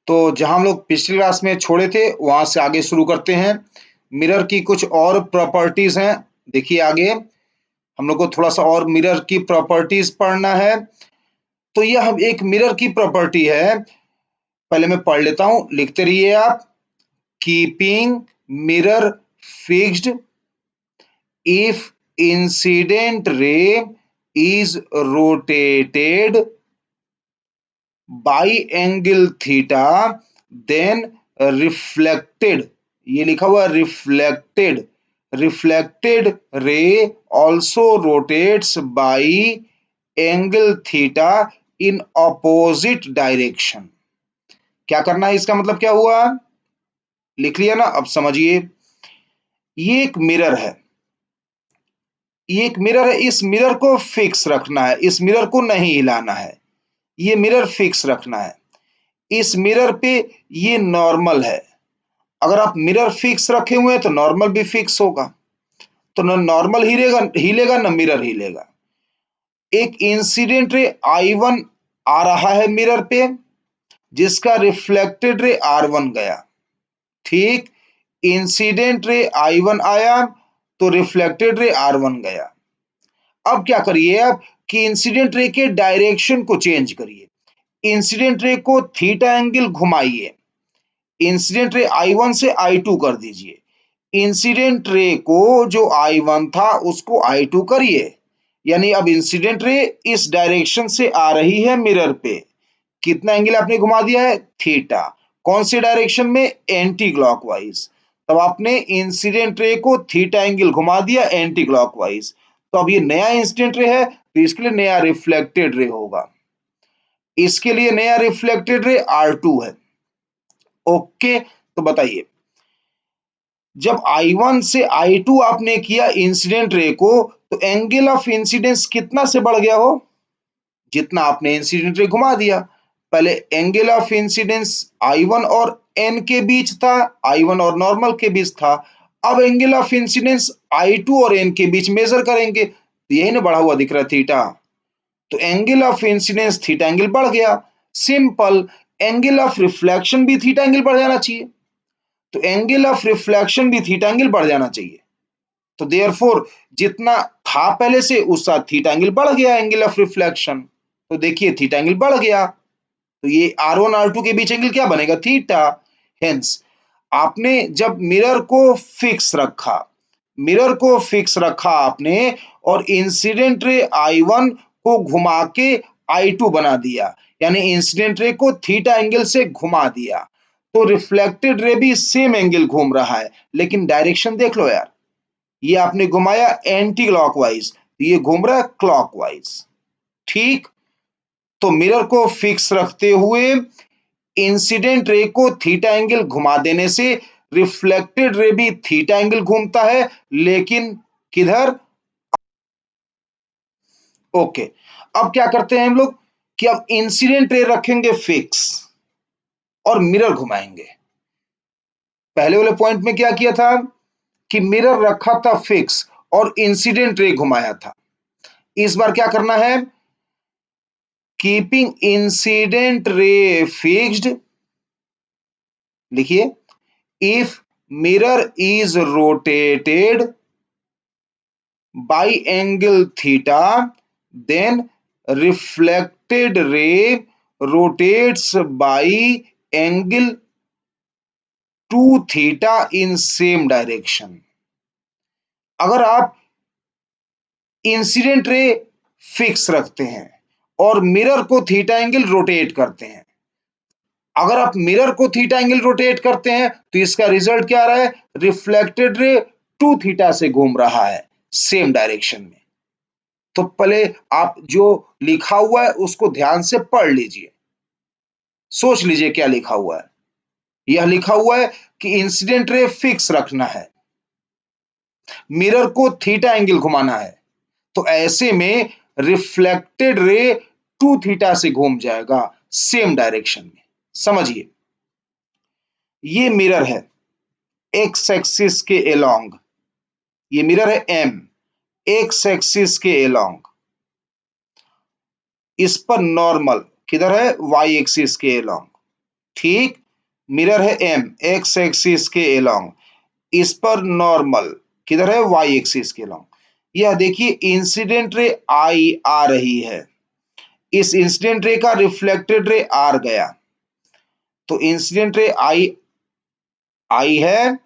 तो जहां हम लोग पिछली क्लास में छोड़े थे वहां से आगे शुरू करते हैं। मिरर की कुछ और प्रॉपर्टीज हैं। देखिए आगे हम लोग को थोड़ा सा और मिरर की प्रॉपर्टीज पढ़ना है। तो यह हम एक मिरर की प्रॉपर्टी है। पहले मैं पढ़ लेता हूं, लिखते रहिए आप। Keeping mirror fixed if incident ray is rotated by angle theta, then reflected, ये लिखा हुआ reflected ray also rotates by angle theta in opposite direction। क्या करना है, इसका मतलब क्या हुआ, लिख लिया ना। अब समझिए, ये एक मिरर है, ये एक मिरर है, इस मिरर को फिक्स रखना है, इस मिरर को नहीं हिलाना है, ये मिरर फिक्स रखना है। इस मिरर पे ये नॉर्मल है। अगर आप मिरर फिक्स रखे हुए हैं तो नॉर्मल भी फिक्स होगा, तो न नॉर्मल हिलेगा हिलेगा न मिरर हिलेगा। एक इंसिडेंट रे I1 आ रहा है मिरर पे, जिसका रिफ्लेक्टेड रे R1 गया। ठीक, इंसिडेंट रे I1 आया तो रिफ्लेक्टेड रे R1 गया। अब क्या करिए आप कि इंसिडेंट रे के डायरेक्शन को चेंज करिए। इंसिडेंट रे को theta angle घुमाइए। Incident ray I1 से I2 कर दीजिए। इंसिडेंट रे को जो I1 था उसको I2 करिए। यानी अब इंसिडेंट रे इस डायरेक्शन से आ रही है मिरर पे। कितना एंगल आपने घुमा दिया है, थीटा। कौन से डायरेक्शन में, एंटी क्लॉकवाइज। तब आपने इंसिडेंट रे को थीटा एंगल घुमा दिया एंटी क्लॉकवाइज। तो अब ये नया इंसिडेंट रे है तो इसके लिए नया रिफ्लेक्टेड रे होगा। इसके लिए नया रिफ्लेक्टेड रे R2 है। ओके, तो बताइए, जब I1 से I2 आपने किया इंसिडेंट रे को, तो एंगल ऑफ इंसिडेंस कितना से बढ़ गया हो, जितना आपने इंसिडेंट रे घुमा दिया। पहले एंगल ऑफ इंसिडेंस I1 और N के बीच था, I1 और नॉर्मल के बीच था। अब एंगल ऑफ इंसिडेंस I2 और N के बीच मेजर करेंगे, तो यही ना बढ़ा हुआ दिख रहा है, थीटा। तो angle of incidence theta angle बढ़ गया। सिंपल, एंगल ऑफ रिफ्लेक्शन भी थीटा एंगल बढ़ जाना चाहिए, तो एंगल ऑफ रिफ्लेक्शन भी थीटा एंगल बढ़ जाना चाहिए। तो देयरफॉर जितना था पहले से उसका थीटा एंगल बढ़ गया, एंगल ऑफ रिफ्लेक्शन। तो देखिए थीटा एंगल बढ़ गया, तो ये R1 R2 के बीच एंगल क्या बनेगा, थीटा। हेंस आपने जब मिरर को फिक्स रखा, मिरर को फिक्स रखा आपने, और इंसिडेंट रे I1 को घुमा के I2 बना दिया, यानी इंसिडेंट रे को थीटा एंगल से घुमा दिया, तो रिफ्लेक्टेड रे भी सेम एंगल घूम रहा है, लेकिन डायरेक्शन देख लो यार, ये आपने घुमाया एंटी क्लॉकवाइज, ये घूम रहा है क्लॉकवाइज। ठीक, तो मिरर को फिक्स रखते हुए इंसिडेंट रे को थीटा एंगल घुमा देने से रिफ्लेक्टेड रे भी थीटा एंगल घूमता है, लेकिन किधर। ओके, अब क्या करते हैं हम लोग कि अब इंसिडेंट रे रखेंगे फिक्स और मिरर घुमाएंगे। पहले वाले पॉइंट में क्या किया था कि मिरर रखा था फिक्स और इंसिडेंट रे घुमाया था। इस बार क्या करना है, कीपिंग इंसिडेंट रे फिक्स्ड, लिखिए, if mirror is rotated by angle theta, then reflected ray rotates by angle 2 theta in same direction। अगर आप इंसिडेंट रे फिक्स रखते हैं और मिरर को थीटा एंगल रोटेट करते हैं, अगर आप मिरर को थीटा एंगल रोटेट करते हैं तो इसका रिजल्ट क्या आ रहा है, रिफ्लेक्टेड रे 2 थीटा से घूम रहा है सेम डायरेक्शन में। तो पहले आप जो लिखा हुआ है उसको ध्यान से पढ़ लीजिए, सोच लीजिए क्या लिखा हुआ है। यह लिखा हुआ है कि इंसिडेंट रे फिक्स रखना है, मिरर को थीटा एंगल घुमाना है, तो ऐसे में रिफ्लेक्टेड रे 2 थीटा से घूम जाएगा सेम डायरेक्शन में। समझिए, ये मिरर है एक्स एक्सिस के अलोंग, ये मिरर है एम, एक्स एक्सिस के अलोंग, इस पर नॉर्मल किधर है, वाई एक्सिस के अलोंग। ठीक, मिरर है एम एक्स एक्सिस के एलोंग, इस पर नॉर्मल किधर है वाई एक्सिस के एलोंग। यह देखिए इंसिडेंट रे आई आ रही है, इस इंसिडेंट रे का रिफ्लेक्टेड रे आर गया, तो इंसिडेंट रे आई आई है,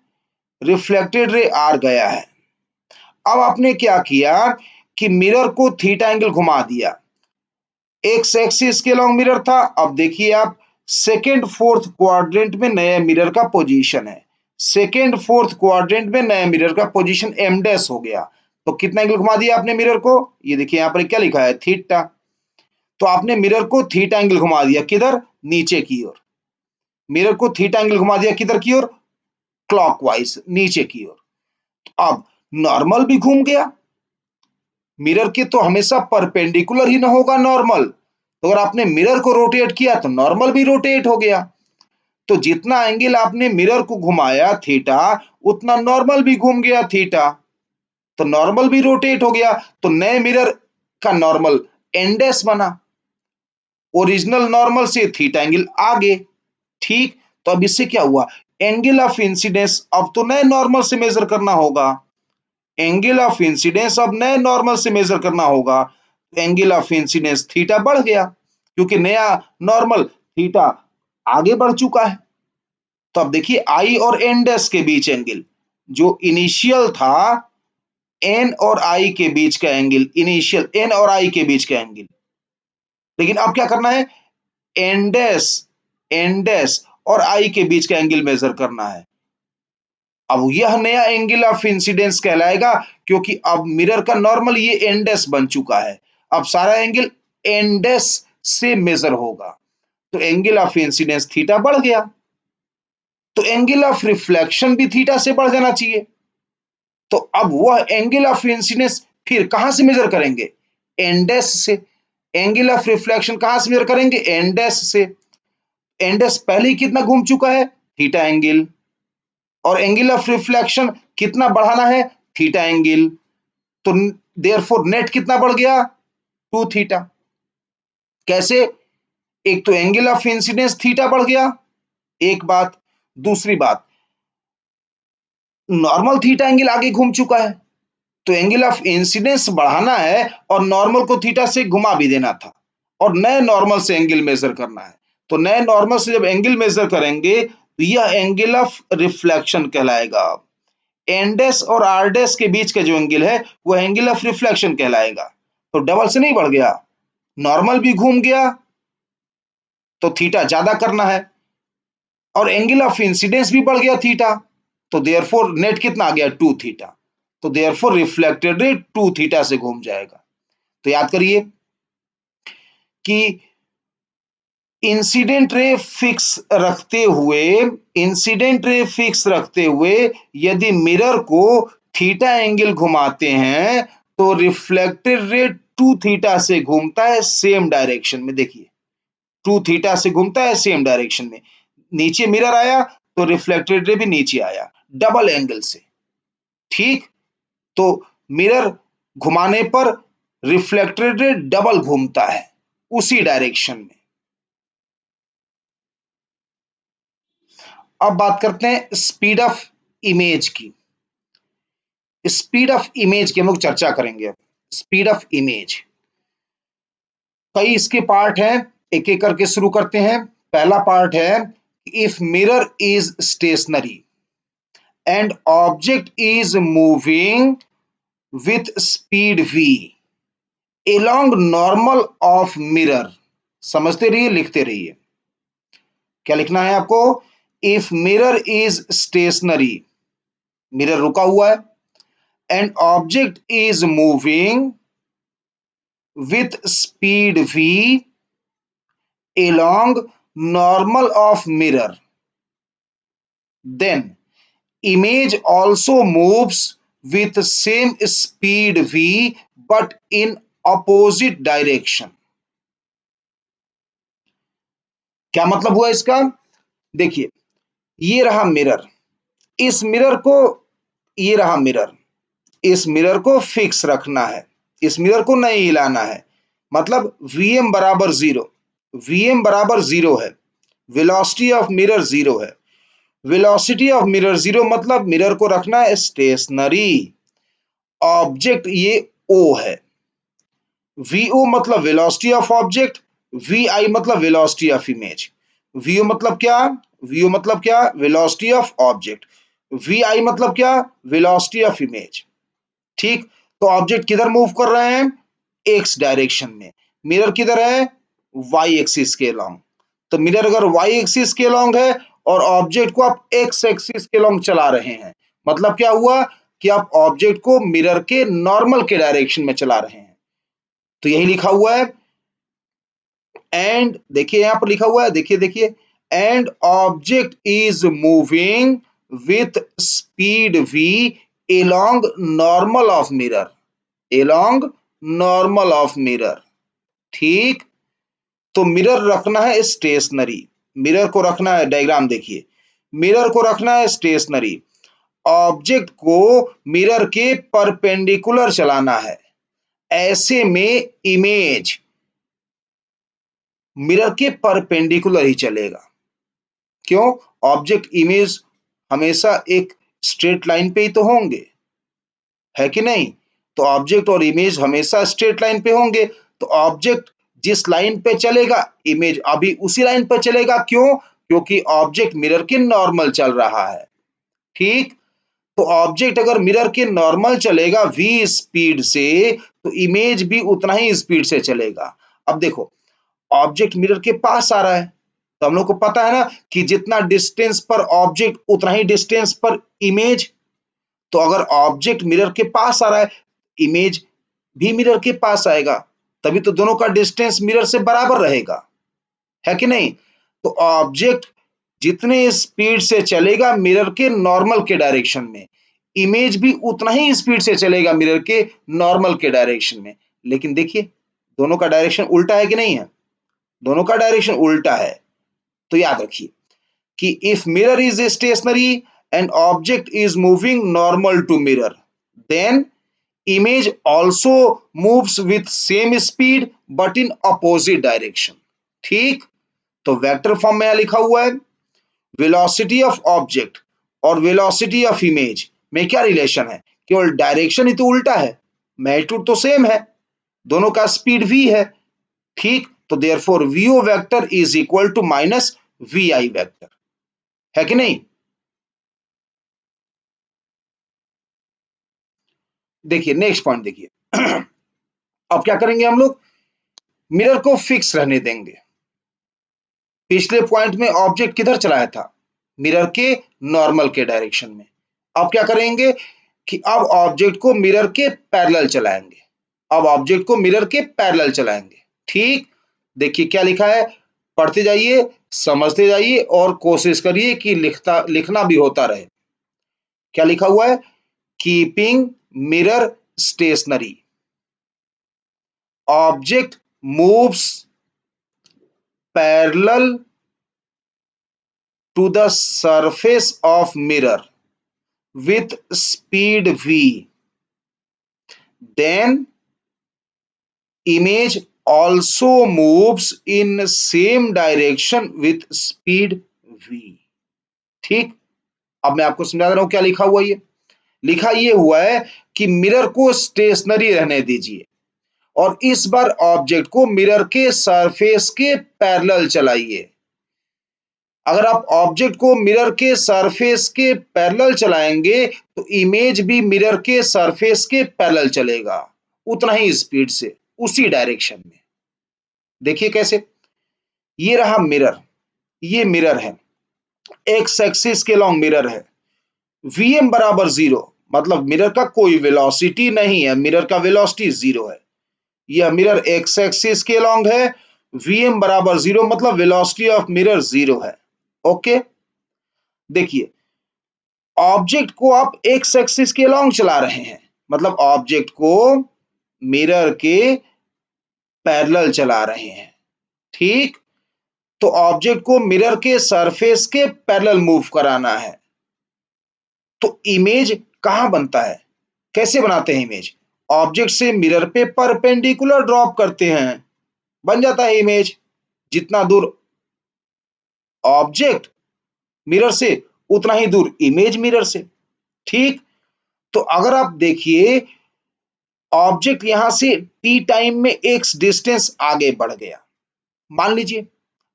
रिफ्लेक्टेड रे आर गया है। अब आपने क्या किया कि मिरर को थीटा एंगल घुमा दिया, एक्स एक्सिस के लॉन्ग मिरर था। अब देखिए आप सेकेंड फोर्थ क्वाड्रेंट में नया मिरर का पोजीशन है, सेकेंड फोर्थ क्वाड्रेंट में नया मिरर का पोजीशन एम डैश हो गया। तो कितना एंगल घुमा दिया आपने मिरर को, ये देखिए यहाँ पर क्या लिखा है थीटा। तो आपने मिरर को थीटा एंगल घुमा दिया किधर, नीचे की ओर। मिरर को थीटा एंगल घुमा दिया किधर की ओर, क्लॉकवाइज नीचे की ओर। अब नॉर्मल भी घूम गया, मिरर के तो हमेशा परपेंडिकुलर ही ना होगा नॉर्मल, तो अगर आपने मिरर को रोटेट किया तो नॉर्मल भी रोटेट हो गया। तो जितना एंगल आपने मिरर को घुमाया थीटा, उतना नॉर्मल भी घूम गया थीटा, तो नॉर्मल भी रोटेट हो गया। तो नए मिरर का नॉर्मल एन डैश बना, ओरिजिनल नॉर्मल से थीटा एंगल आगे। ठीक, तो अब इससे क्या हुआ, एंगल ऑफ इंसिडेंस अब तो नए नॉर्मल से मेजर करना होगा, एंगल ऑफ इंसिडेंस अब नए नॉर्मल से मेजर करना होगा। एंगल ऑफ इंसिडेंस थीटा बढ़ गया, क्योंकि नया नॉर्मल थीटा आगे बढ़ चुका है। तो अब देखिए आई और एन डैश के बीच एंगल जो इनिशियल था, एन और आई के बीच का एंगल, इनिशियल एन और आई के बीच का एंगल, लेकिन अब क्या करना है, एन डैश, एन डैश और आई के बीच का एंगल मेजर करना है। अब यह नया एंगल ऑफ इंसिडेंस कहलाएगा, क्योंकि अब मिरर का नॉर्मल ये एन डैश बन चुका है, अब सारा एंगल एन डैश से मेजर होगा, तो एंगल ऑफ इंसिडेंस थीटा बढ़ गया। तो एंगल ऑफ रिफ्लेक्शन भी थीटा से बढ़ जाना चाहिए। तो अब वह एंगल ऑफ इंसिडेंस फिर कहां से मेजर करेंगे, एन डैश से। एंगल ऑफ रिफ्लेक्शन कहां से मेजर करेंगे, एन डैश से। एन डैश पहले ही कितना घूम चुका है, थीटा एंगल, और एंगल ऑफ रिफ्लेक्शन कितना बढ़ाना है, थीटा एंगल, तो देयरफॉर नेट कितना बढ़ गया, टू थीटा। कैसे, एक तो एंगल ऑफ इंसिडेंस थीटा बढ़ गया, एक बात, दूसरी बात नॉर्मल थीटा एंगल आगे घूम चुका है, तो एंगल ऑफ इंसिडेंस बढ़ाना है और नॉर्मल को थीटा से घुमा भी देना था, और नए नॉर्मल से एंगल मेजर करना है। तो नए नॉर्मल से जब एंगल मेजर करेंगे तो यह एंगल ऑफ रिफ्लेक्शन कहलाएगा। एन डैश और आर डैश के बीच का जो एंगल है वो एंगल ऑफ रिफ्लेक्शन कहलाएगा। तो डबल से नहीं बढ़ गया, नॉर्मल भी घूम गया तो थीटा ज्यादा करना है, और एंगल ऑफ इंसिडेंस भी बढ़ गया थीटा, तो देयरफॉर नेट कितना आ गया, टू थीटा। तो therefore reflected ray two theta से घूम जाएगा। तो याद करिए कि इंसिडेंट रे फिक्स रखते हुए, इंसिडेंट रे फिक्स रखते हुए यदि मिरर को थीटा एंगल घुमाते हैं तो रिफ्लेक्टेड रे टू थीटा से घूमता है सेम डायरेक्शन में। देखिए टू थीटा से घूमता है सेम डायरेक्शन में, नीचे मिरर आया तो रिफ्लेक्टेड रे भी नीचे आया डबल एंगल से। ठीक, तो मिरर घुमाने पर रिफ्लेक्टेड रे डबल घूमता है उसी डायरेक्शन में। अब बात करते हैं स्पीड ऑफ इमेज की, स्पीड ऑफ इमेज की हम लोग चर्चा करेंगे। स्पीड ऑफ इमेज, कई इसके पार्ट हैं, एक एक करके शुरू करते हैं। पहला पार्ट है, if mirror is stationary and object is moving with speed v along normal of mirror। समझते रहिए, लिखते रहिए, क्या लिखना है आपको, if mirror is stationery, mirror रुका हुआ है, and object is moving with speed v along normal of mirror, then image also moves with same speed v but in opposite direction। क्या मतलब हुआ इसका, देखिए ये रहा मिरर, इस मिरर को, ये रहा मिरर, इस मिरर को फिक्स रखना है, इस मिरर को नहीं हिलाना है, मतलब Vm बराबर जीरो, Vm बराबर जीरो है। वेलोसिटी ऑफ मिरर जीरो है। वेलोसिटी ऑफ मिरर जीरो मतलब मिरर को रखना है स्टेशनरी। ऑब्जेक्ट ये ओ है। वीओ मतलब वेलोसिटी ऑफ ऑब्जेक्ट, वीआई मतलब वेलोसिटी ऑफ इमेज। वीओ मतलब क्या? वीओ मतलब क्या? Velocity of object. वीआई मतलब क्या? Velocity of image. ठीक, तो ऑब्जेक्ट किधर मूव कर रहे हैं? एक्स डायरेक्शन में। मिरर किधर है? वाई एक्सिस के अलोंग। तो मिरर अगर वाई एक्सिस के अलोंग है और ऑब्जेक्ट को आप एक्स एक्सिस के अलोंग चला रहे हैं, मतलब क्या हुआ कि आप ऑब्जेक्ट को मिरर के नॉर्मल के डायरेक्शन में चला रहे हैं। तो यही लिखा हुआ है। एंड देखिए यहां पर लिखा हुआ है, देखिए देखिए, and object is moving with speed v along normal of mirror, along normal of mirror। ठीक, तो मिरर रखना है स्टेशनरी। मिरर को रखना है, डायग्राम देखिए, मिरर को रखना है स्टेशनरी। ऑब्जेक्ट को मिरर के परपेंडिकुलर चलाना है। ऐसे में इमेज मिरर के परपेंडिकुलर ही चलेगा। क्यों? ऑब्जेक्ट इमेज हमेशा एक स्ट्रेट लाइन पे ही तो होंगे, है कि नहीं? तो ऑब्जेक्ट और इमेज हमेशा स्ट्रेट लाइन पे होंगे। तो ऑब्जेक्ट जिस लाइन पे चलेगा, इमेज अभी उसी लाइन पे चलेगा। क्यों? क्योंकि ऑब्जेक्ट मिरर के नॉर्मल चल रहा है। ठीक, तो ऑब्जेक्ट अगर मिरर के नॉर्मल चलेगा v स्पीड से, तो इमेज भी उतना ही स्पीड से चलेगा। अब देखो, ऑब्जेक्ट मिरर के पास आ रहा है, तो हम लोग को पता है ना कि जितना डिस्टेंस पर ऑब्जेक्ट उतना ही डिस्टेंस पर इमेज। तो अगर ऑब्जेक्ट मिरर के पास आ रहा है, इमेज भी मिरर के पास आएगा, तभी तो दोनों का डिस्टेंस मिरर से बराबर रहेगा, है कि नहीं? तो ऑब्जेक्ट जितने स्पीड से चलेगा मिरर के नॉर्मल के डायरेक्शन में, इमेज भी उतना ही स्पीड से चलेगा मिरर के नॉर्मल के डायरेक्शन में। लेकिन देखिए, दोनों का डायरेक्शन उल्टा है कि नहीं है? दोनों का डायरेक्शन उल्टा है। तो याद रखिए कि if mirror is stationary and object is moving normal to mirror, then image also moves with same speed but in opposite direction। ठीक, तो वेक्टर फॉर्म में यहां लिखा हुआ है वेलोसिटी ऑफ ऑब्जेक्ट और वेलोसिटी ऑफ इमेज में क्या रिलेशन है? केवल डायरेक्शन ही तो उल्टा है, मैग्नीट्यूड तो सेम है, दोनों का स्पीड v है। ठीक, तो therefore vo vector is equal to minus vi vector, है कि नहीं? देखिए नेक्स्ट पॉइंट देखिए। अब क्या करेंगे हम लोग? मिरर को फिक्स रहने देंगे। पिछले पॉइंट में ऑब्जेक्ट किधर चलाया था? मिरर के नॉर्मल के डायरेक्शन में। अब क्या करेंगे कि अब ऑब्जेक्ट को मिरर के पैरेलल चलाएंगे। अब ऑब्जेक्ट को मिरर के पैरेलल चलाएंगे। ठीक, देखिए क्या लिखा है, पढ़ते जाइए, समझते जाइए और कोशिश करिए कि लिखना भी होता रहे। क्या लिखा हुआ है? Keeping mirror stationary, object moves parallel to the surface of mirror with speed v, then image also moves in same direction with speed v। ठीक, अब मैं आपको समझा रहा हूं क्या लिखा हुआ। ये लिखा ये हुआ है कि मिरर को स्टेशनरी रहने दीजिए और इस बार ऑब्जेक्ट को मिरर के सरफेस के पैरेलल चलाइए। अगर आप ऑब्जेक्ट को मिरर के सरफेस के पैरेलल चलाएंगे तो इमेज भी मिरर के सरफेस के पैरेलल चलेगा, उतना ही स्पीड से, उसी डायरेक्शन में। देखिए कैसे, ये रहा मिरर, ये मिरर है, एक्स एक्सिस के लॉन्ग मिरर है, वीएम बराबर जीरो, मतलब मिरर का कोई वेलोसिटी नहीं है, मिरर का वेलोसिटी जीरो है। यह मिरर एक्स एक्सिस के लॉन्ग है, वीएम बराबर जीरो मतलब वेलोसिटी ऑफ मिरर जीरो है। ओके, देखिए ऑब्जेक्ट को आप एक्स एक्सिस के अलोंग चला रहे हैं, मतलब ऑब्जेक्ट को मिरर के पैरेलल चला रहे हैं। ठीक, तो ऑब्जेक्ट को मिरर के सरफेस के पैरेलल मूव कराना है। तो इमेज कहां बनता है? कैसे बनाते हैं इमेज? ऑब्जेक्ट से मिरर पे परपेंडिकुलर ड्रॉप करते हैं, बन जाता है इमेज। जितना दूर ऑब्जेक्ट मिरर से उतना ही दूर इमेज मिरर से। ठीक, तो अगर आप देखिए ऑब्जेक्ट यहां से टी टाइम में एक्स डिस्टेंस आगे बढ़ गया, मान लीजिए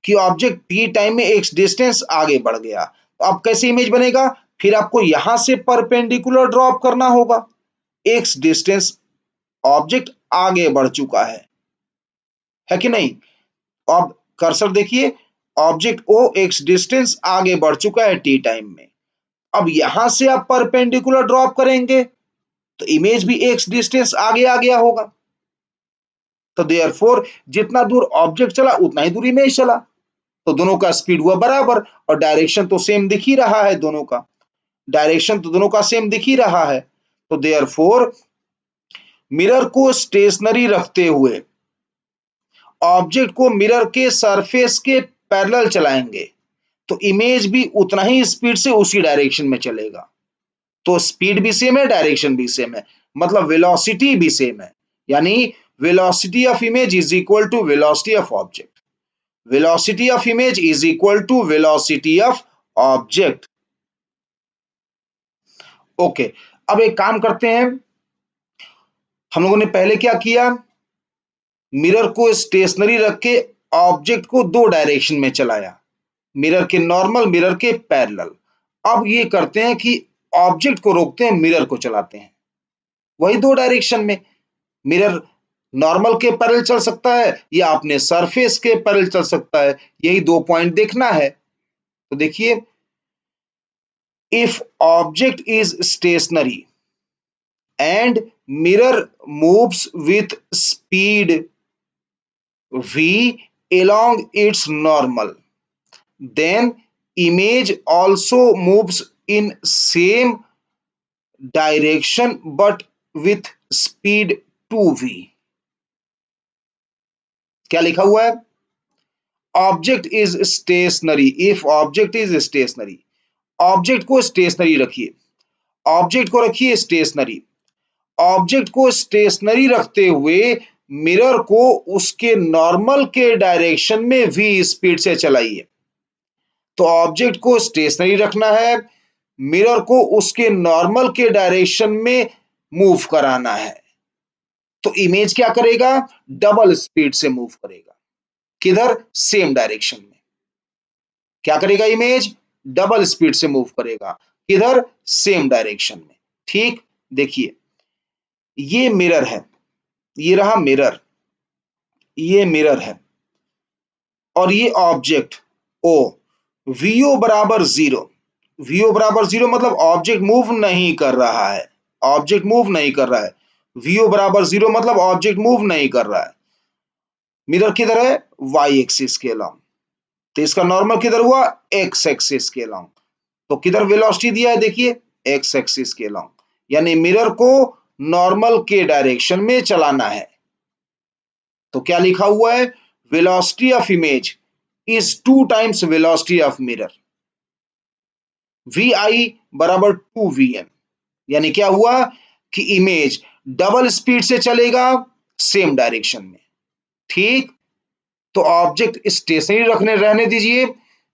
कि ऑब्जेक्ट टी टाइम में एक्स डिस्टेंस आगे बढ़ गया, तो अब कैसे इमेज बनेगा? फिर आपको यहां से परपेंडिकुलर ड्रॉप करना होगा, एक्स डिस्टेंस ऑब्जेक्ट आगे बढ़ चुका है कि नहीं? अब कर्सर देखिए, ऑब्जेक्ट ओ एक्स डिस्टेंस आगे बढ़ चुका है टी टाइम में। अब यहां से आप परपेंडिकुलर ड्रॉप करेंगे तो इमेज भी एक्स डिस्टेंस आगे आ गया होगा। तो देयरफॉर जितना दूर ऑब्जेक्ट चला उतना ही दूर इमेज चला, तो दोनों का स्पीड हुआ बराबर और डायरेक्शन तो सेम दिख ही रहा है, दोनों का डायरेक्शन तो दोनों का सेम दिख ही रहा है। तो देयरफॉर मिरर को स्टेशनरी रखते हुए ऑब्जेक्ट को मिरर के सरफेस के पैरेलल चलाएंगे तो इमेज भी उतना ही स्पीड से उसी डायरेक्शन में चलेगा। तो स्पीड भी सेम है, डायरेक्शन भी सेम है, मतलब वेलोसिटी भी सेम है, यानी velocity of image is equal to velocity of object. Velocity of image is equal to velocity of object. Okay, अब एक काम करते हैं, हम लोगों ने पहले क्या किया, मिरर को स्टेशनरी रख के ऑब्जेक्ट को दो डायरेक्शन में चलाया, मिरर के नॉर्मल, मिरर के पैरेलल। अब ये करते हैं कि ऑब्जेक्ट को रोकते हैं, मिरर को चलाते हैं, वही दो डायरेक्शन में। मिरर नॉर्मल के पैरेलल चल सकता है या अपने सरफेस के पैरेलल चल सकता है, यही दो पॉइंट देखना है। तो देखिए, if object is stationery and mirror moves with speed v along its normal, then image also moves in same direction but with speed 2v। क्या लिखा हुआ है? Object is stationery, if object is stationary, object को stationery रखिए, object को रखिए stationery, object को stationery रखते हुए मिरर को उसके नॉर्मल के डायरेक्शन में v स्पीड से चलाइए। तो ऑब्जेक्ट को स्टेशनरी रखना है, मिरर को उसके नॉर्मल के डायरेक्शन में मूव कराना है, तो इमेज क्या करेगा? डबल स्पीड से मूव करेगा। किधर? सेम डायरेक्शन में। क्या करेगा इमेज? डबल स्पीड से मूव करेगा। किधर? सेम डायरेक्शन में। ठीक, देखिए ये मिरर है, ये रहा मिरर, ये मिरर है और ये ऑब्जेक्ट ओ, वीओ बराबर जीरो, वीओ बराबर जीरो मतलब ऑब्जेक्ट मूव नहीं कर रहा है, ऑब्जेक्ट मूव नहीं कर रहा है, वीओ बराबर जीरो मतलब ऑब्जेक्ट मूव नहीं कर रहा है। मिरर किधर है? वाई एक्सिस के अलोंग, तो इसका नॉर्मल किधर हुआ? एक्स एक्सिस के अलोंग। तो किधर वेलोसिटी दिया है? देखिए एक्स एक्सिस के अलोंग, यानी मिरर को नॉर्मल के डायरेक्शन में चलाना है। तो क्या लिखा हुआ है? Velocity of image is 2 times velocity of mirror, V I बराबर 2vm, यानी क्या हुआ कि इमेज डबल स्पीड से चलेगा सेम डायरेक्शन में। ठीक, तो ऑब्जेक्ट स्टेशनरी रखने रहने दीजिए,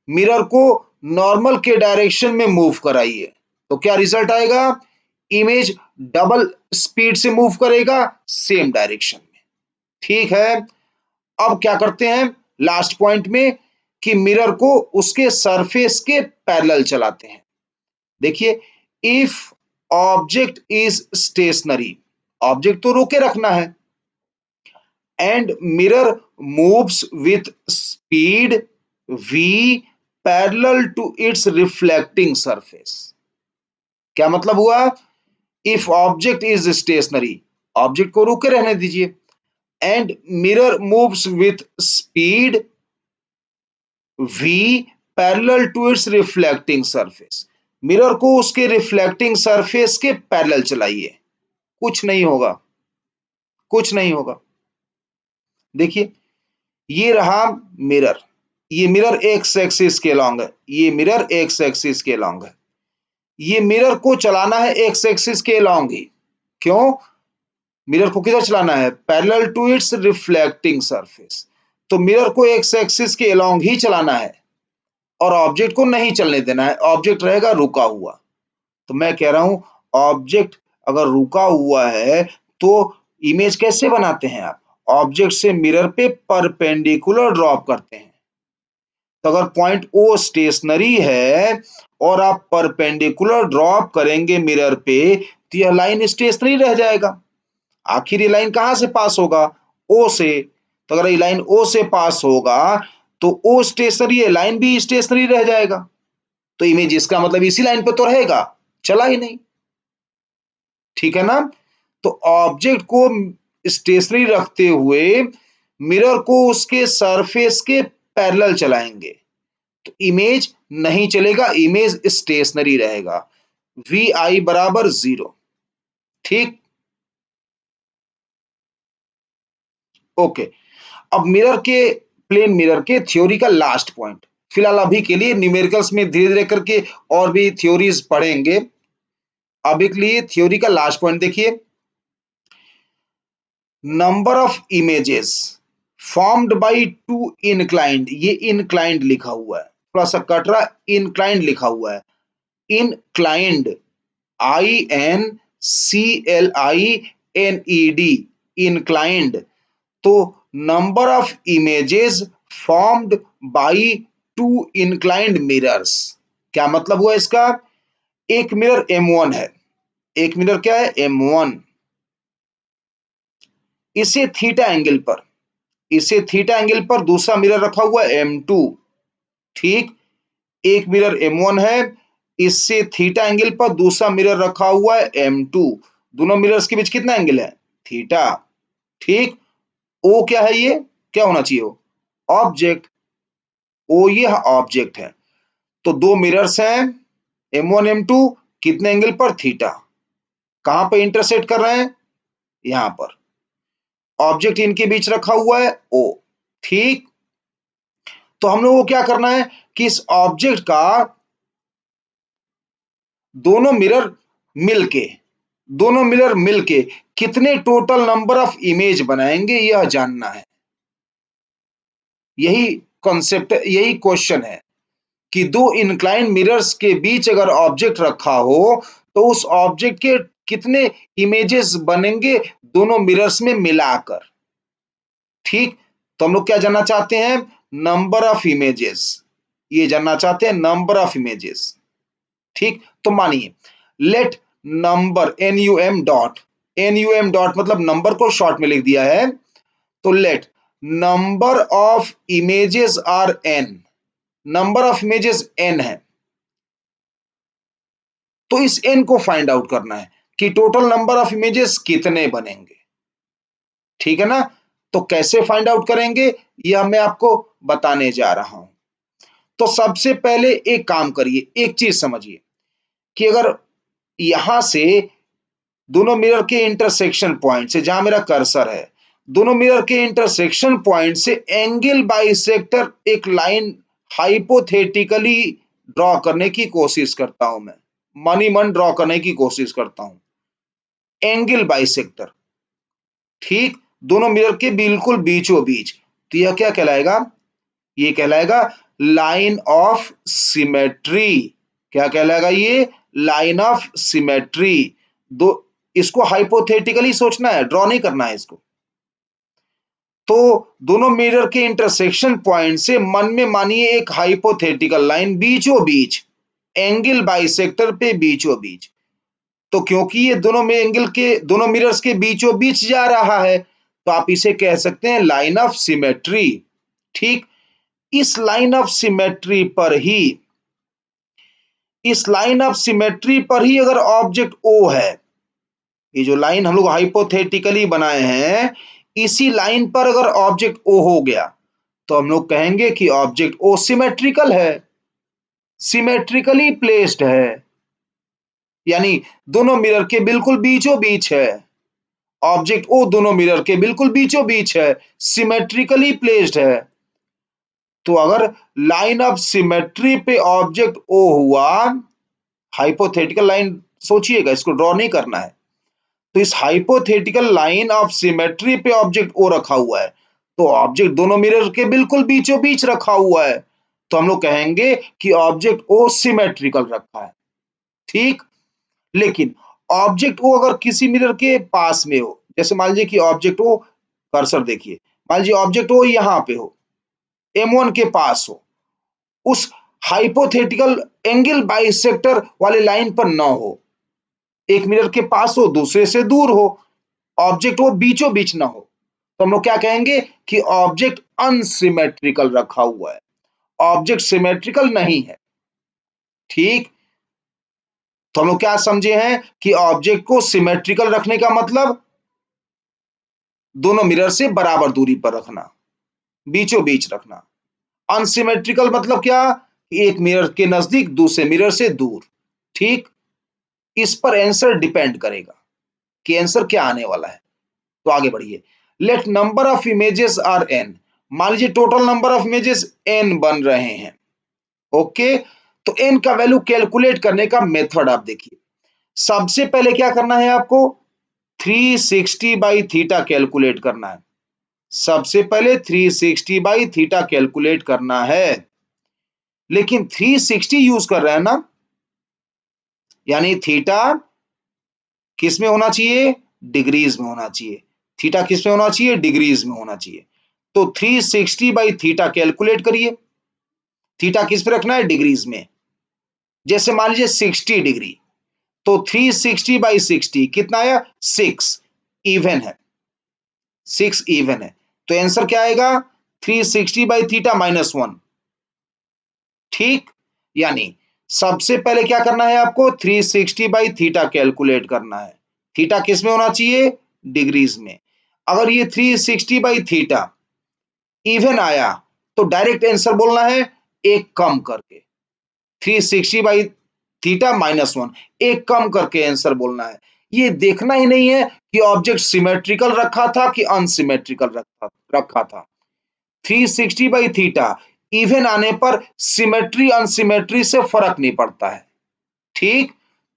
मिरर को नॉर्मल के डायरेक्शन में मूव कराइए, तो क्या रिजल्ट आएगा? इमेज डबल स्पीड से मूव करेगा सेम डायरेक्शन में। ठीक है, अब क्या करते हैं लास्ट पॉइंट में कि मिरर को उसके सरफेस के पैरेलल चलाते हैं। देखिए, if object is stationary, object तो रोके रखना है, and mirror moves with speed v parallel to its reflecting surface. क्या मतलब हुआ? If object is stationary, object को रोके रहने दीजिए, and mirror moves with speed v parallel to its reflecting surface, mirror को उसके रिफ्लेक्टिंग सरफेस के पैरेलल चलाइए, कुछ नहीं होगा, कुछ नहीं होगा। देखिए ये रहा मिरर, ये मिरर एक्स एक्सिस के लॉन्ग है, ये मिरर एक्स एक्सिस के लॉन्ग है, ये मिरर को चलाना है एक्स एक्सिस के लॉन्ग ही। क्यों? मिरर को किधर चलाना है? Parallel to its reflecting surface, तो मिरर को एक्स एक्सिस के अलोंग ही चलाना है। और ऑब्जेक्ट को नहीं चलने देना है, ऑब्जेक्ट रहेगा रुका हुआ। तो मैं कह रहा हूं ऑब्जेक्ट अगर रुका हुआ है तो इमेज कैसे बनाते हैं आप? ऑब्जेक्ट से मिरर पे परपेंडिकुलर ड्रॉप करते हैं। तो अगर पॉइंट ओ स्टेशनरी है और आप परपेंडिकुलर ड्रॉप करेंगे मिरर पे तो यह लाइन स्टेशनरी रह जाएगा। आखिर ये लाइन कहां से पास होगा? ओ से। तो अगर ये लाइन ओ से पास होगा तो ओ स्टेशनरी है, लाइन भी स्टेशनरी रह जाएगा। तो इमेज इसका मतलब इसी लाइन पे तो रहेगा, चला ही नहीं। ठीक है ना? तो ऑब्जेक्ट को स्टेशनरी रखते हुए मिरर को उसके सरफेस के पैरेलल चलाएंगे तो इमेज नहीं चलेगा, इमेज स्टेशनरी रहेगा। वी आई बराबर 0। ठीक, ओके। अब मिरर के प्लेन मिरर के थ्योरी का लास्ट पॉइंट, फिलहाल अभी के लिए न्यूमेरिकल्स में धीरे धीरे करके और भी थ्योरीज पढ़ेंगे। अभी के लिए थ्योरी का लास्ट पॉइंट देखिए, number of images formed by two inclined, ये इनक्लाइंड लिखा हुआ है, थोड़ा सा कट रहा, इनक्लाइंड लिखा हुआ है, इनक्लाइंड, INCLINED, इनक्लाइंड। तो number of images formed by two inclined mirrors, क्या मतलब हुआ इसका? एक मिरर M1 है, एक मिरर क्या है? M1। इसे थीटा एंगल पर, इसे थीटा एंगल पर दूसरा मिरर रखा हुआ है M2। ठीक, एक मिरर M1 है, इससे थीटा एंगल पर दूसरा मिरर रखा हुआ है M2। दोनों मिरर्स के बीच कितना एंगल है? थीटा। ठीक, O क्या है? ये क्या होना चाहिए? वो ऑब्जेक्ट, O ये ऑब्जेक्ट है। तो दो मिरर्स हैं M1 M2, कितने एंगल पर? थीटा। कहां पर इंटरसेक्ट कर रहे हैं? यहां पर। ऑब्जेक्ट इनके बीच रखा हुआ है O। ठीक, तो हम लोगों को क्या करना है कि इस ऑब्जेक्ट का दोनों मिरर मिलके, दोनों मिरर मिलके कितने टोटल नंबर ऑफ इमेज बनाएंगे यह जानना है। यही कॉन्सेप्ट, यही क्वेश्चन है कि दो इंक्लाइन मिरर्स के बीच अगर ऑब्जेक्ट रखा हो तो उस ऑब्जेक्ट के कितने इमेजेस बनेंगे दोनों मिरर्स में मिलाकर। ठीक, तो हम लोग क्या जानना चाहते हैं? नंबर ऑफ इमेजेस, ये जानना चाहते हैं नंबर ऑफ इमेजेस। ठीक, तो मानिए let number NUM dot, NUM dot मतलब नंबर को शॉर्ट में लिख दिया है, तो let number of images are n, number of images n है। तो इस n को फाइंड आउट करना है कि टोटल नंबर ऑफ इमेजेस कितने बनेंगे। ठीक है ना? तो कैसे फाइंड आउट करेंगे यह मैं आपको बताने जा रहा हूं। तो सबसे पहले एक काम करिए, एक चीज समझिए कि अगर यहां से दोनों मिरर के इंटरसेक्शन पॉइंट से, जहां मेरा कर्सर है, दोनों मिरर के इंटरसेक्शन पॉइंट से एंगल बाइसेक्टर एक लाइन हाइपोथेटिकली ड्रॉ करने की कोशिश करता हूं, मैं मन ही मन ड्रॉ करने की कोशिश करता हूं, एंगल बाइसेक्टर। ठीक, दोनों मिरर के बिल्कुल बीचों बीच। तो यह क्या कहलाएगा? ये कहलाएगा लाइन ऑफ सिमेट्री। क्या कहलाएगा ये? Line of symmetry. दो, इसको हाइपोथेटिकली सोचना है, ड्रॉ नहीं करना है इसको। तो दोनों मिरर के इंटरसेक्शन पॉइंट से मन में मानिए एक हाइपोथेटिकल लाइन बीचों बीच, एंगल बाइसेक्टर पे बीचों बीच। तो क्योंकि ये दोनों में एंगल के, दोनों मिरर्स के बीचों बीच जा रहा है तो आप इसे कह सकते हैं लाइन ऑफ सिमेट्री। ठीक, इस लाइन ऑफ सिमेट्री पर ही, इस लाइन ऑफ सिमेट्री पर ही अगर ऑब्जेक्ट O है, ये जो लाइन हम लोग हाइपोथेटिकली बनाए हैं, इसी लाइन पर अगर ऑब्जेक्ट O हो गया तो हम लोग कहेंगे कि ऑब्जेक्ट O सिमेट्रिकल है, सिमेट्रिकली प्लेस्ड है, यानी दोनों मिरर के बिल्कुल बीचों बीच है। ऑब्जेक्ट O दोनों मिरर के बिल्कुल बीचों बीच है, सिमेट्रिकली प्लेस्ड है। तो अगर लाइन ऑफ सिमेट्री पे ऑब्जेक्ट O हुआ, हाइपोथेटिकल लाइन सोचिएगा, इसको ड्रॉ नहीं करना है। तो इस हाइपोथेटिकल लाइन ऑफ सिमेट्री पे ऑब्जेक्ट O रखा हुआ है, तो ऑब्जेक्ट दोनों मिरर के बिल्कुल बीचों बीच रखा हुआ है, तो हम लोग कहेंगे कि ऑब्जेक्ट ओ सिमेट्रिकल रखा है, ठीक। लेकिन ऑब्जेक्ट ओ अगर किसी मिरर के पास में हो, जैसे मान लीजिए कि ऑब्जेक्ट ओ, कर्सर देखिए, मान लीजिए ऑब्जेक्ट ओ यहाँ पे हो, M1 के पास हो, उस हाइपोथेटिकल एंगल बाइसेक्टर वाले लाइन पर ना हो, एक मिरर के पास हो, दूसरे से दूर हो, ऑब्जेक्ट वो बीचों बीच ना हो, तो हम लोग क्या कहेंगे कि ऑब्जेक्ट अनसिमेट्रिकल रखा हुआ है, ऑब्जेक्ट सिमेट्रिकल नहीं है, ठीक। तो हम लोग क्या समझे हैं कि ऑब्जेक्ट को सिमेट्रिकल रखने का मतलब दोनों मिरर से बराबर दूरी पर रखना, बीचों बीच रखना। अनसिमेट्रिकल मतलब क्या, एक मिरर के नजदीक, दूसरे मिरर से दूर, ठीक। इस पर आंसर डिपेंड करेगा कि आंसर क्या आने वाला है। तो आगे बढ़िए, let number of images are N, मान लीजिए total number of images N बन रहे हैं, ओके। तो एन का वैल्यू कैलकुलेट करने का मेथड आप देखिए, सबसे पहले क्या करना है आपको, 360 बाई थीटा कैलकुलेट करना है, सबसे पहले 360 बाई थीटा कैलकुलेट करना है। लेकिन 360 यूज कर रहे हैं ना, यानी थीटा किस में होना चाहिए, डिग्रीज में होना चाहिए, थीटा किस में होना चाहिए, डिग्रीज में होना चाहिए। तो 360 बाई थीटा कैलकुलेट करिए, थीटा किस पे रखना है, डिग्रीज में। जैसे मान लीजिए 60 डिग्री, तो 360 बाई 60 कितना आया, 6, इवन है, 6 इवन है। तो आंसर क्या आएगा, 360 बाई थीटा -1, ठीक। यानी सबसे पहले क्या करना है आपको, 360 बाई थीटा कैलकुलेट करना है, थीटा किस में होना चाहिए, डिग्रीज में। अगर ये 360 बाई थीटा इवन आया तो डायरेक्ट आंसर बोलना है एक कम करके, 360 बाई थीटा -1, एक कम करके आंसर बोलना है। ये देखना ही नहीं है कि ऑब्जेक्ट सिमेट्रिकल रखा था कि अनसिमेट्रिकल रखा था। 360 बाई थीटा इवन आने पर सिमेट्री अनसिमेट्री से फर्क नहीं पड़ता है, ठीक।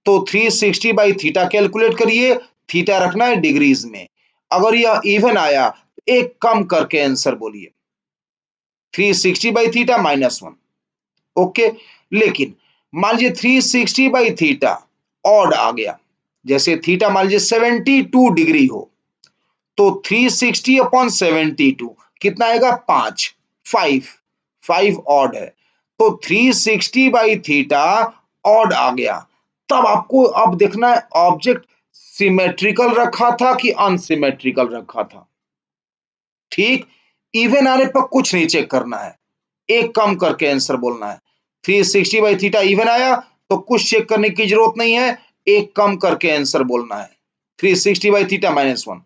तो 360 बाई थीटा कैलकुलेट करिए, थीटा रखना है डिग्रीज में। अगर यह इवन आया तो एक कम करके आंसर बोलिए, 360 बाई थीटा -1, ओके। लेकिन मान लीजिए 360 बाई थीटा ऑड आ गया, जैसे थीटा मान लीजिए 72 डिग्री हो, तो 360 अपॉन 72 कितना आएगा, 5, 5 ऑड है, तो 360 बाई थीटा ऑड आ गया। तब आपको अब देखना है ऑब्जेक्ट सिमेट्रिकल रखा था कि अनसिमेट्रिकल रखा था, ठीक। इवन आने पर कुछ नहीं चेक करना है, एक कम करके आंसर बोलना है। 360 बाई थीटा इवन आया तो कुछ चेक करने की जरूरत नहीं है, एक कम करके आंसर बोलना है, 360 बाई थीटा -1।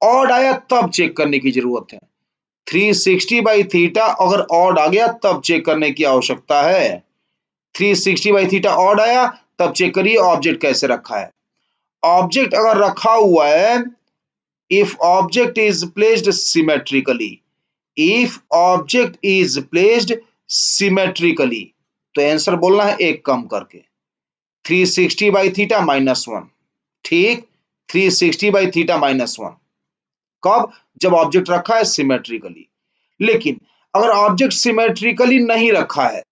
ऑड आया तब चेक करने की जरूरत है, 360 बाई थीटा अगर ऑड आ गया तब चेक करने की आवश्यकता है। 360 बाई थीटा ऑड आया तब चेक करिए ऑब्जेक्ट कैसे रखा है। ऑब्जेक्ट अगर रखा हुआ है, if object is placed symmetrically, if object is placed symmetrically, तो आंसर बोलना है एक कम करके, 360 बाई थीटा -1, ठीक। 360 बाई थीटा -1 कब, जब ऑब्जेक्ट रखा है सिमेट्रिकली। लेकिन अगर ऑब्जेक्ट सिमेट्रिकली नहीं रखा है,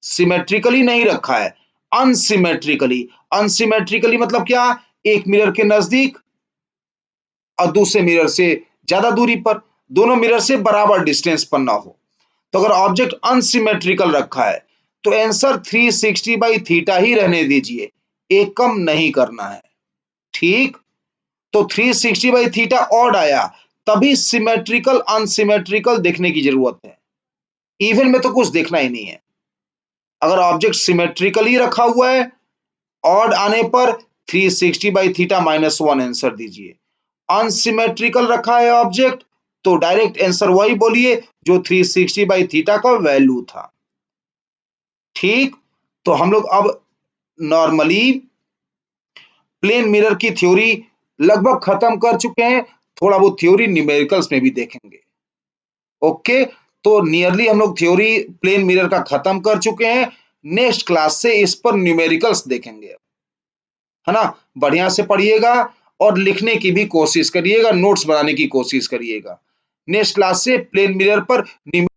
सिमेट्रिकली नहीं रखा है, अनसिमेट्रिकली, अनसिमेट्रिकली मतलब क्या, एक मिरर के नजदीक और दूसरे मिरर से ज्यादा दूरी पर, दोनों मिरर से बराबर डिस्टेंस पर ना हो। तो अगर ऑब्जेक्ट अनसिमेट्रिकल रखा है तो आंसर 360 बाई थीटा ही रहने दीजिए, एक कम नहीं करना है, ठीक। तो 360 बाई थीटा ऑड आया तभी सिमेट्रिकल अनसिमेट्रिकल देखने की जरूरत है, इवन में तो कुछ देखना ही नहीं है। अगर ऑब्जेक्ट सिमेट्रिकली रखा हुआ है, ऑड आने पर 360 बाई थीटा -1 आंसर दीजिए। अनसिमेट्रिकल रखा है ऑब्जेक्ट तो डायरेक्ट आंसर वही बोलिए जो 360 बाई थीटा का वैल्यू था, ठीक। तो हम लोग अब नॉर्मली प्लेन मिरर की थ्योरी लगभग खत्म कर चुके हैं, थोड़ा वो थ्योरी न्यूमेरिकल्स में भी देखेंगे, ओके। तो नियरली हम लोग थ्योरी प्लेन मिरर का खत्म कर चुके हैं, नेक्स्ट क्लास से इस पर न्यूमेरिकल्स देखेंगे, है ना। बढ़िया से पढ़िएगा और लिखने की भी कोशिश करिएगा, नोट्स बनाने की कोशिश करिएगा। नेक्स्ट क्लास से प्लेन मिरर पर